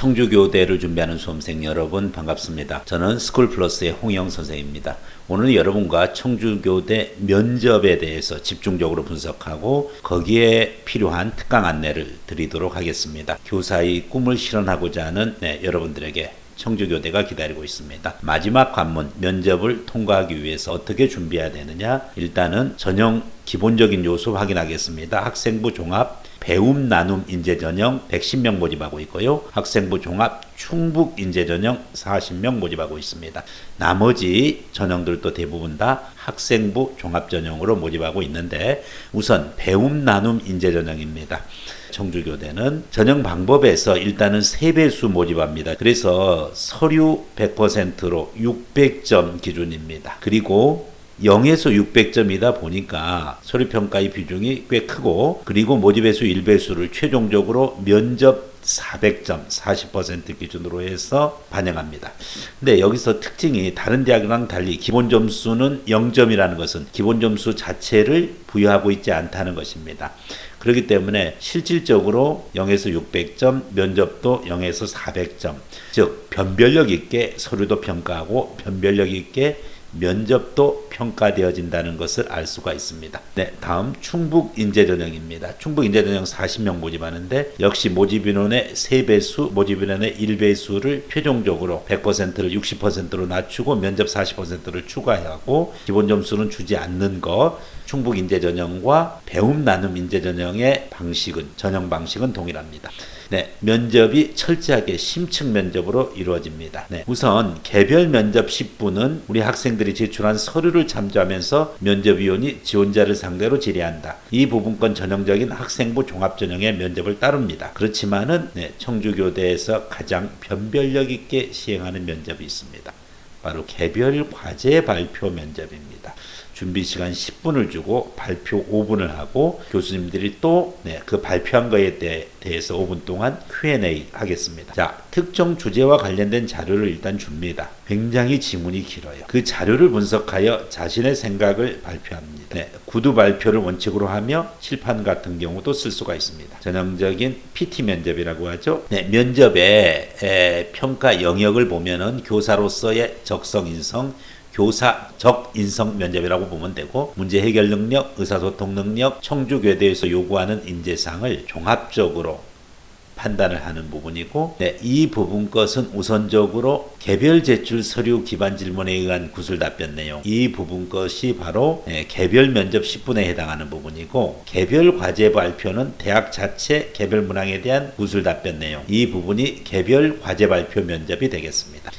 청주교대를 준비하는 수험생 여러분 반갑습니다. 저는 스쿨플러스의 홍영 선생입니다. 오늘 여러분과 청주교대 면접에 대해서 집중적으로 분석하고 거기에 필요한 특강 안내를 드리도록 하겠습니다. 교사의 꿈을 실현하고자 하는 여러분들에게 청주교대가 기다리고 있습니다. 마지막 관문 면접을 통과하기 위해서 어떻게 준비해야 되느냐, 일단은 전형 기본적인 요소 확인하겠습니다. 학생부 종합 배움 나눔 인재 전형 110명 모집하고 있고요. 학생부 종합 충북 인재 전형 40명 모집하고 있습니다. 나머지 전형들도 대부분 다 학생부 종합 전형으로 모집하고 있는데 우선 배움 나눔 인재 전형입니다. 청주교대는 전형 방법에서 일단은 3배수 모집합니다. 그래서 서류 100%로 600점 기준입니다. 그리고 0에서 600점이다 보니까 서류평가의 비중이 꽤 크고, 그리고 모집배수 1배수를 최종적으로 면접 400점 40% 기준으로 해서 반영합니다. 근데 여기서 특징이 다른 대학이랑 달리 기본 점수는 0점이라는 것은 기본 점수 자체를 부여하고 있지 않다는 것입니다. 그렇기 때문에 실질적으로 0에서 600점, 면접도 0에서 400점, 즉 변별력 있게 서류도 평가하고 변별력 있게 면접도 평가되어진다는 것을 알 수가 있습니다. 네, 다음 충북 인재 전형입니다. 충북 인재 전형 40명 모집하는데 역시 모집 인원의 3배수, 모집 인원의 1배수를 최종적으로 100%를 60%로 낮추고 면접 40%를 추가하고 기본 점수는 주지 않는 것. 충북 인재 전형과 배움 나눔 인재 전형의 전형 방식은 동일합니다. 네, 면접이 철저하게 심층 면접으로 이루어집니다. 네, 우선 개별 면접 10분은 우리 학생들이 제출한 서류를 참조하면서 면접위원이 지원자를 상대로 질의한다. 이 부분권 전형적인 학생부 종합 전형의 면접을 따릅니다. 그렇지만은 청주교대에서 가장 변별력 있게 시행하는 면접이 있습니다. 바로 개별 과제 발표 면접입니다. 준비 시간 10분을 주고 발표 5분을 하고 교수님들이 또 그 발표한 거에 대해서 5분 동안 Q&A 하겠습니다. 자, 특정 주제와 관련된 자료를 일단 줍니다. 굉장히 지문이 길어요. 그 자료를 분석하여 자신의 생각을 발표합니다. 구두 발표를 원칙으로 하며 칠판 같은 경우도 쓸 수가 있습니다. 전형적인 PT 면접이라고 하죠. 면접의 평가 영역을 보면은 교사로서의 적성 인성, 교사적 인성 면접이라고 보면 되고, 문제 해결 능력, 의사소통 능력, 청주교대에서 요구하는 인재상을 종합적으로 판단을 하는 부분이고, 이 부분 것은 우선적으로 개별 제출 서류 기반 질문에 의한 구술 답변 내용, 이 부분 것이 바로 개별 면접 10분에 해당하는 부분이고, 개별 과제 발표는 대학 자체 개별 문항에 대한 구술 답변 내용, 이 부분이 개별 과제 발표 면접이 되겠습니다.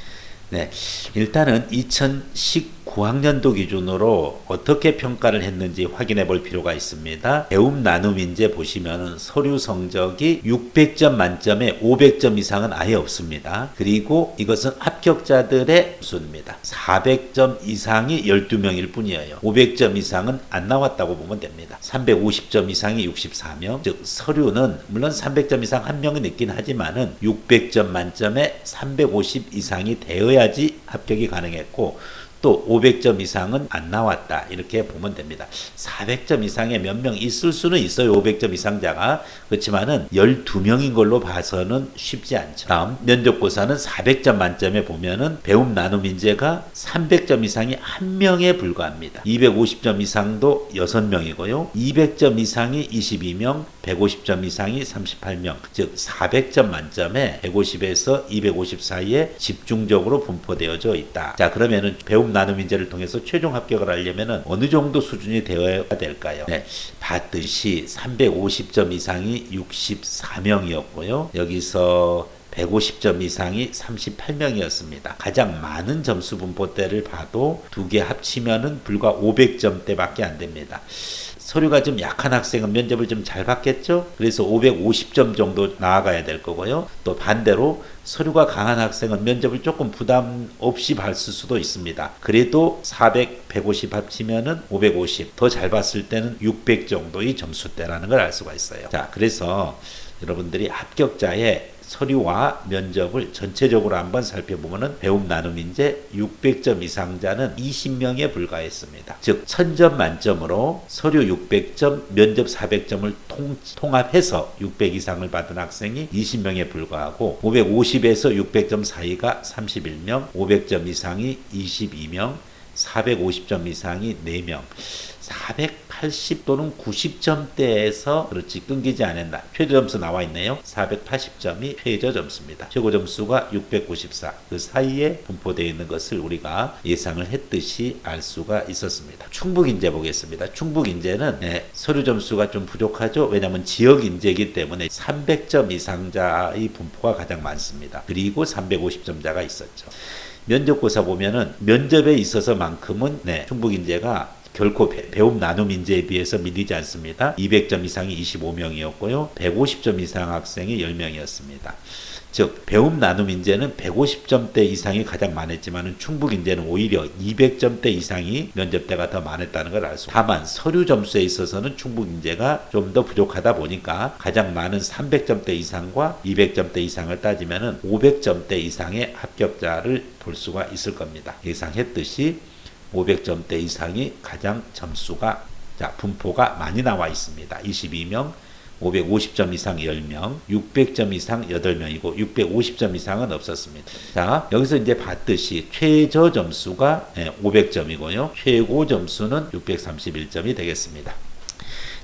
일단은 2019학년도 기준으로 어떻게 평가를 했는지 확인해 볼 필요가 있습니다. 배움 나눔 인재 보시면은 서류 성적이 600점 만점에 500점 이상은 아예 없습니다. 그리고 이것은 합격자들의 수입니다. 400점 이상이 12명일 뿐이에요. 500점 이상은 안 나왔다고 보면 됩니다. 350점 이상이 64명, 즉 서류는 물론 300점 이상 한 명은 있긴 하지만은 600점 만점에 350 이상이 되어야지 합격이 가능했고, 또 500점 이상은 안 나왔다, 이렇게 보면 됩니다. 400점 이상의 몇 명 있을 수는 있어요. 500점 이상자가. 그렇지만은 12명인 걸로 봐서는 쉽지 않죠. 다음 면접고사는 400점 만점에 보면은 배움 나눔 인재가 300점 이상이 1명에 불과합니다. 250점 이상도 6명이고요. 200점 이상이 22명, 150점 이상이 38명, 즉 400점 만점에 150에서 250 사이에 집중적으로 분포되어져 있다. 자, 그러면은 배움 나눔 인재를 통해서 최종 합격을 하려면 어느 정도 수준이 되어야 될까요? 봤듯이 350점 이상이 64명이었고요. 여기서 150점 이상이 38명이었습니다. 가장 많은 점수 분포대를 봐도 두 개 합치면은 불과 500점대밖에 안 됩니다. 서류가 좀 약한 학생은 면접을 좀 잘 받겠죠? 그래서 550점 정도 나아가야 될 거고요. 또 반대로 서류가 강한 학생은 면접을 조금 부담 없이 봤을 수도 있습니다. 그래도 400, 150 합치면은 550, 더 잘 봤을 때는 600 정도의 점수대라는 걸 알 수가 있어요. 자, 그래서 여러분들이 합격자의 서류와 면접을 전체적으로 한번 살펴보면은 배움 나눔 인재 600점 이상자는 20명에 불과했습니다. 즉 1000점 만점으로 서류 600점, 면접 400점을 통합해서 600 이상을 받은 학생이 20명에 불과하고 550에서 600점 사이가 31명, 500점 이상이 22명, 450점 이상이 4명, 480 또는 90점대에서 그렇지 끊기지 않았나. 최저 점수 나와 있네요. 480점이 최저 점수입니다. 최고 점수가 694. 그 사이에 분포되어 있는 것을 우리가 예상을 했듯이 알 수가 있었습니다. 충북 인재 보겠습니다. 충북 인재는 서류 점수가 좀 부족하죠. 왜냐하면 지역 인재이기 때문에 300점 이상자의 분포가 가장 많습니다. 그리고 350점자가 있었죠. 면접고사 보면은 면접에 있어서만큼은 충북 인재가 결코 배움 나눔 인재에 비해서 밀리지 않습니다. 200점 이상이 25명이었고요. 150점 이상 학생이 10명이었습니다. 즉 배움 나눔 인재는 150점대 이상이 가장 많았지만 충북 인재는 오히려 200점대 이상이 면접대가 더 많았다는 걸 알 수 있습니다. 다만 서류 점수에 있어서는 충북 인재가 좀 더 부족하다 보니까 가장 많은 300점대 이상과 200점대 이상을 따지면 500점대 이상의 합격자를 볼 수가 있을 겁니다. 예상했듯이 500점대 이상이 가장 점수가 분포가 많이 나와 있습니다. 22명, 550점 이상 10명, 600점 이상 8명이고 650점 이상은 없었습니다. 자, 여기서 이제 봤듯이 최저 점수가 500점이고요. 최고 점수는 631점이 되겠습니다.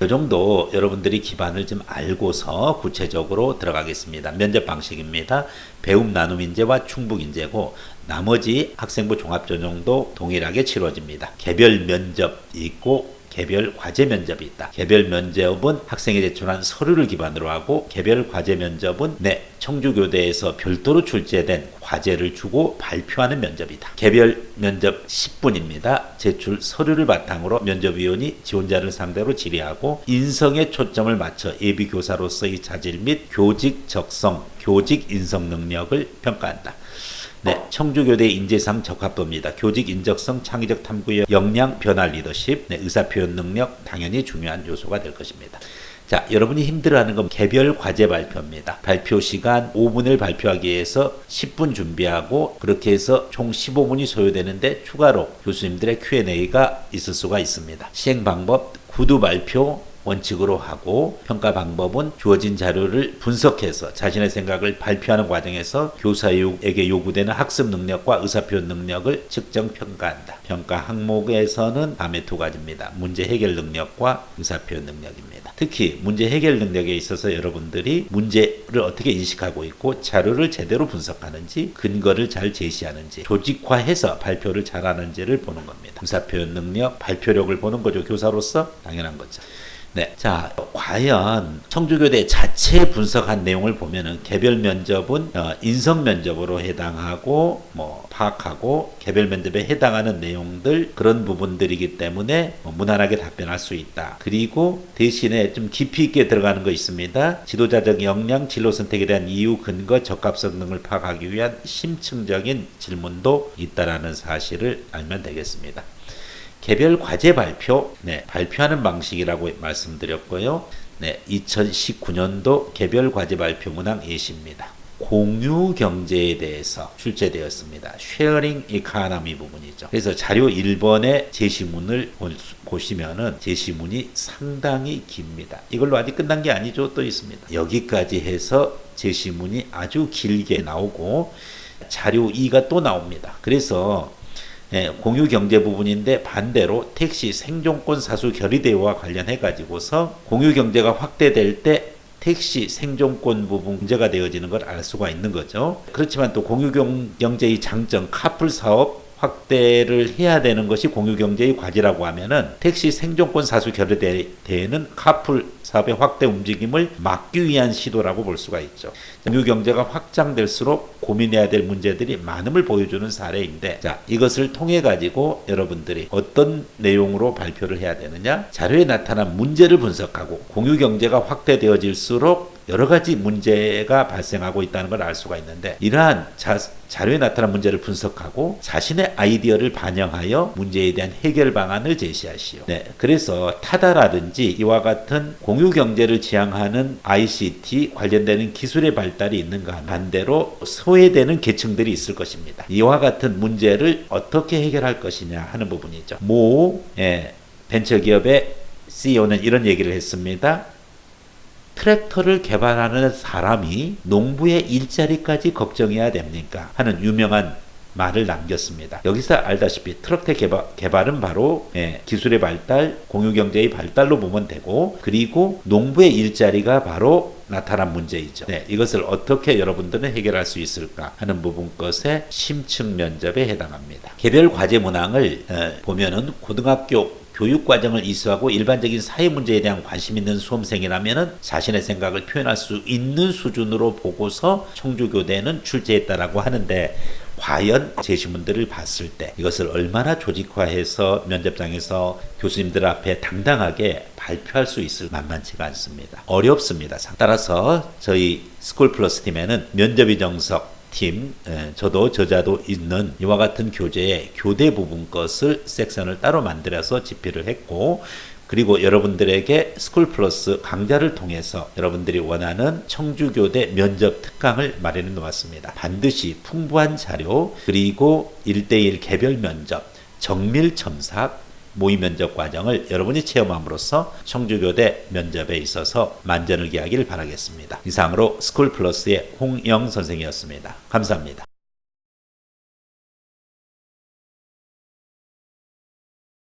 이 정도 여러분들이 기반을 좀 알고서 구체적으로 들어가겠습니다. 면접 방식입니다. 배움 나눔 인재와 충북 인재고 나머지 학생부 종합전형도 동일하게 치러집니다. 개별 면접이 있고 개별 과제 면접이 있다. 개별 면접은 학생이 제출한 서류를 기반으로 하고 개별 과제 면접은 청주교대에서 별도로 출제된 과제를 주고 발표하는 면접이다. 개별 면접 10분입니다. 제출 서류를 바탕으로 면접위원이 지원자를 상대로 질의하고 인성에 초점을 맞춰 예비교사로서의 자질 및 교직 적성, 교직 인성 능력을 평가한다. 청주교대 인재상 적합도입니다. 교직 인적성, 창의적 탐구의 역량, 변화 리더십, 의사표현 능력 당연히 중요한 요소가 될 것입니다. 자, 여러분이 힘들어하는 건 개별 과제 발표입니다. 발표 시간 5분을 발표하기 위해서 10분 준비하고 그렇게 해서 총 15분이 소요되는데 추가로 교수님들의 Q&A가 있을 수가 있습니다. 시행 방법, 구두 발표 원칙으로 하고 평가 방법은 주어진 자료를 분석해서 자신의 생각을 발표하는 과정에서 교사에게 요구되는 학습 능력과 의사표현 능력을 측정 평가한다. 평가 항목에서는 다음에 두 가지입니다. 문제 해결 능력과 의사표현 능력입니다. 특히 문제 해결 능력에 있어서 여러분들이 문제를 어떻게 인식하고 있고 자료를 제대로 분석하는지 근거를 잘 제시하는지 조직화해서 발표를 잘하는지를 보는 겁니다. 의사표현 능력, 발표력을 보는 거죠. 교사로서 당연한 거죠. 자, 과연 청주교대 자체 분석한 내용을 보면은 개별 면접은 인성 면접으로 해당하고 파악하고 개별 면접에 해당하는 내용들 그런 부분들이기 때문에 무난하게 답변할 수 있다. 그리고 대신에 좀 깊이 있게 들어가는 거 있습니다. 지도자적 역량, 진로 선택에 대한 이유, 근거, 적합성 등을 파악하기 위한 심층적인 질문도 있다라는 사실을 알면 되겠습니다. 개별 과제 발표, 발표하는 방식이라고 말씀드렸고요. 2019년도 개별 과제 발표 문항 예시입니다. 공유 경제에 대해서 출제되었습니다. 쉐어링 이코노미 부분이죠. 그래서 자료 1번의 제시문을 보시면은 제시문이 상당히 깁니다. 이걸로 아직 끝난 게 아니죠. 또 있습니다. 여기까지 해서 제시문이 아주 길게 나오고 자료 2가 또 나옵니다. 그래서 공유 경제 부분인데 반대로 택시 생존권 사수 결의대회와 관련해 가지고서 공유 경제가 확대될 때 택시 생존권 부분 문제가 되어지는 걸 알 수가 있는 거죠. 그렇지만 또 공유 경제의 장점 카풀 사업 확대를 해야 되는 것이 공유경제의 과제라고 하면은 택시 생존권 사수 결의대회는 카풀 사업의 확대 움직임을 막기 위한 시도라고 볼 수가 있죠. 공유경제가 확장될수록 고민해야 될 문제들이 많음을 보여주는 사례인데, 자, 이것을 통해 가지고 여러분들이 어떤 내용으로 발표를 해야 되느냐, 자료에 나타난 문제를 분석하고 공유경제가 확대되어질수록 여러 가지 문제가 발생하고 있다는 걸 알 수가 있는데, 이러한 자료에 나타난 문제를 분석하고 자신의 아이디어를 반영하여 문제에 대한 해결 방안을 제시하시오. 네, 그래서 타다라든지 이와 같은 공유 경제를 지향하는 ICT 관련되는 기술의 발달이 있는가, 반대로 소외되는 계층들이 있을 것입니다. 이와 같은 문제를 어떻게 해결할 것이냐 하는 부분이죠. 모 벤처기업의 CEO는 이런 얘기를 했습니다. 트랙터를 개발하는 사람이 농부의 일자리까지 걱정해야 됩니까? 하는 유명한 말을 남겼습니다. 여기서 알다시피 트럭대 개발은 바로 기술의 발달, 공유경제의 발달로 보면 되고, 그리고 농부의 일자리가 바로 나타난 문제이죠. 네, 이것을 어떻게 여러분들은 해결할 수 있을까 하는 부분 것의 심층 면접에 해당합니다. 개별 과제 문항을 보면은 고등학교 교육과정을 이수하고 일반적인 사회 문제에 대한 관심 있는 수험생이라면 자신의 생각을 표현할 수 있는 수준으로 보고서 청주교대는 출제했다라고 하는데, 과연 제시문들을 봤을 때 이것을 얼마나 조직화해서 면접장에서 교수님들 앞에 당당하게 발표할 수 있을 만만치가 않습니다. 어렵습니다. 따라서 저희 스쿨플러스 팀에는 면접이 정석 팀, 저도 저자도 있는 이와 같은 교재의 교대 부분 것을 섹션을 따로 만들어서 집필을 했고, 그리고 여러분들에게 스쿨플러스 강좌를 통해서 여러분들이 원하는 청주교대 면접 특강을 마련해 놓았습니다. 반드시 풍부한 자료, 그리고 1:1 개별 면접, 정밀 첨삭, 모의 면접 과정을 여러분이 체험함으로써 청주교대 면접에 있어서 만전을 기하기를 바라겠습니다. 이상으로 스쿨플러스의 홍영 선생이었습니다. 감사합니다.